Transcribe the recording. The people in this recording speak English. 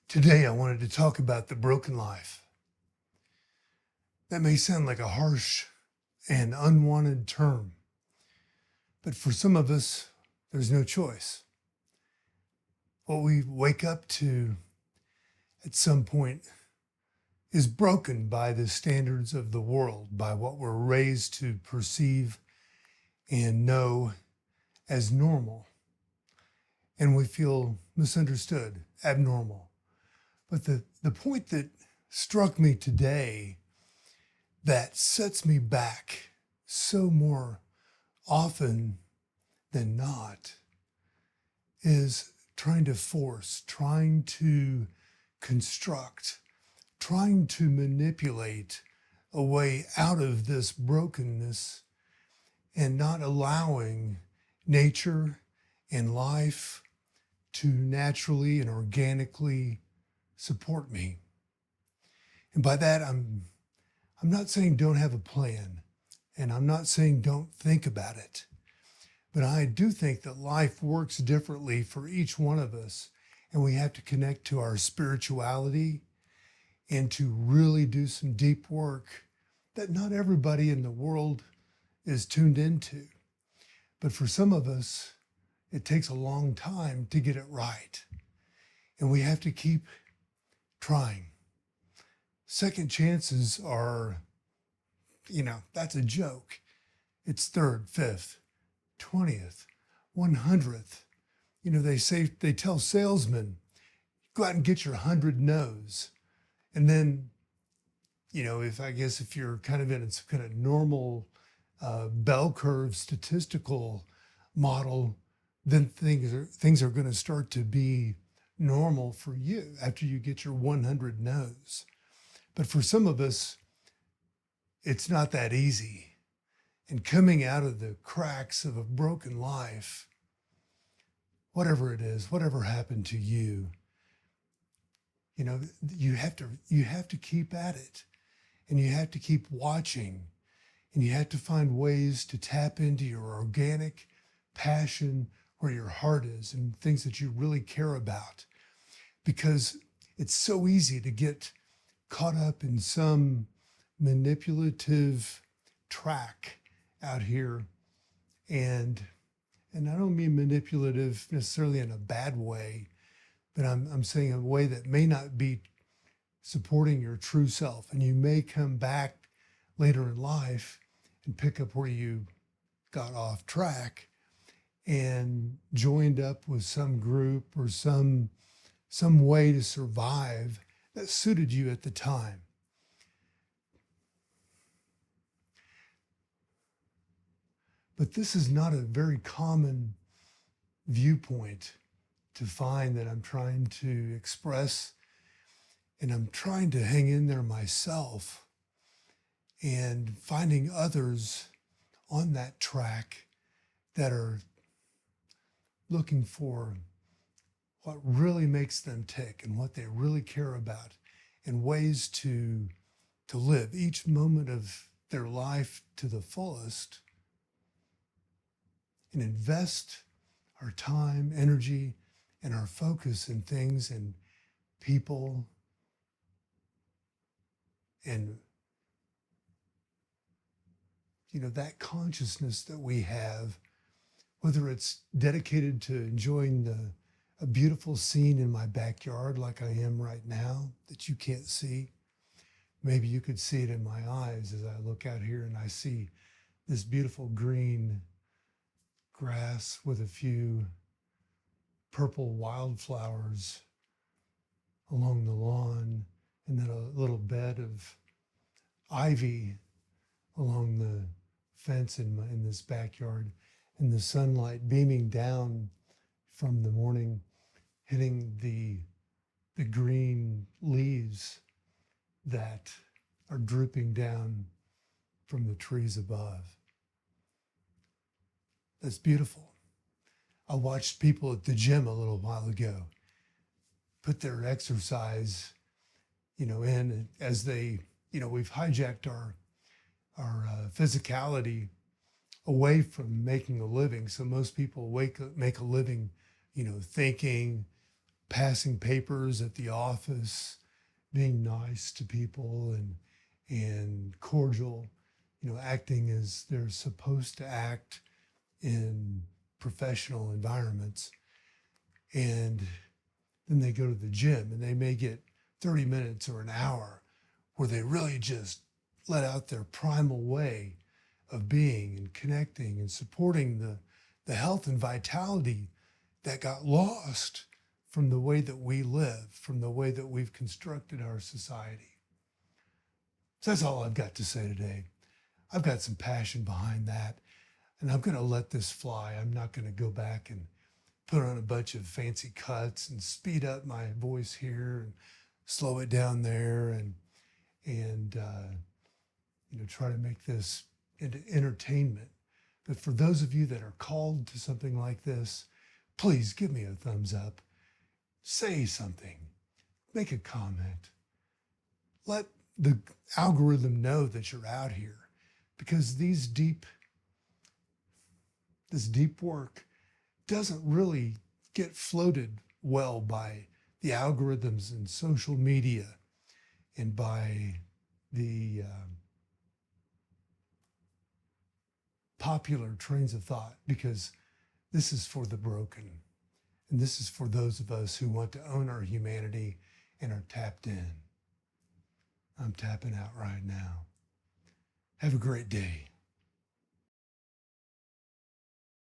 Today, I wanted to talk about the broken life. That may sound like a harsh and unwanted term, but for some of us, there's no choice. What we wake up to at some point is broken by the standards of the world, by what we're raised to perceive and know as normal. And we feel misunderstood, abnormal. But the point that struck me today that sets me back so more often than not is trying to force, trying to construct, trying to manipulate a way out of this brokenness and not allowing nature and life to naturally and organically support me. And by that, I'm not saying don't have a plan, and I'm not saying don't think about it, but I do think that life works differently for each one of us, and we have to connect to our spirituality and to really do some deep work that not everybody in the world is tuned into. But for some of us, it takes a long time to get it right, and we have to keep trying. Second chances are, that's a joke. It's third, fifth, 20th, 100th. They tell salesmen, go out and get your 100 no's. And then, if you're kind of in a kind of normal bell curve statistical model, then things are going to start to be normal for you after you get your 100 no's. But for some of us, it's not that easy. And coming out of the cracks of a broken life, whatever it is, whatever happened to you, you have to keep at it, and you have to keep watching, and you have to find ways to tap into your organic passion where your heart is and things that you really care about. Because it's so easy to get caught up in some manipulative track out here. And I don't mean manipulative necessarily in a bad way, but I'm saying a way that may not be supporting your true self. And you may come back later in life and pick up where you got off track and joined up with some group or some way to survive that suited you at the time. But this is not a very common viewpoint to find that I'm trying to express, and I'm trying to hang in there myself and finding others on that track that are looking for what really makes them tick and what they really care about, and ways to live each moment of their life to the fullest and invest our time, energy, and our focus in things and people and that consciousness that we have, whether it's dedicated to enjoying a beautiful scene in my backyard like I am right now that you can't see. Maybe you could see it in my eyes as I look out here and I see this beautiful green grass with a few purple wildflowers along the lawn, and then a little bed of ivy along the fence in this backyard, and the sunlight beaming down from the morning, hitting the green leaves that are drooping down from the trees above. That's beautiful. I watched people at the gym a little while ago put their exercise, in as they, we've hijacked our physicality away from making a living. So most people make a living, thinking, passing papers at the office, being nice to people and cordial, acting as they're supposed to act in professional environments. And then they go to the gym and they may get 30 minutes or an hour where they really just let out their primal way of being and connecting and supporting the health and vitality that got lost from the way that we live, from the way that we've constructed our society. So that's all I've got to say today. I've got some passion behind that, and I'm going to let this fly. I'm not going to go back and put on a bunch of fancy cuts and speed up my voice here and slow it down there and try to make this into entertainment. But for those of you that are called to something like this, please give me a thumbs up. Say something. Make a comment. Let the algorithm know that you're out here, because this deep work doesn't really get floated well by the algorithms and social media and by the popular trains of thought, because this is for the broken. And this is for those of us who want to own our humanity and are tapped in. I'm tapping out right now. Have a great day.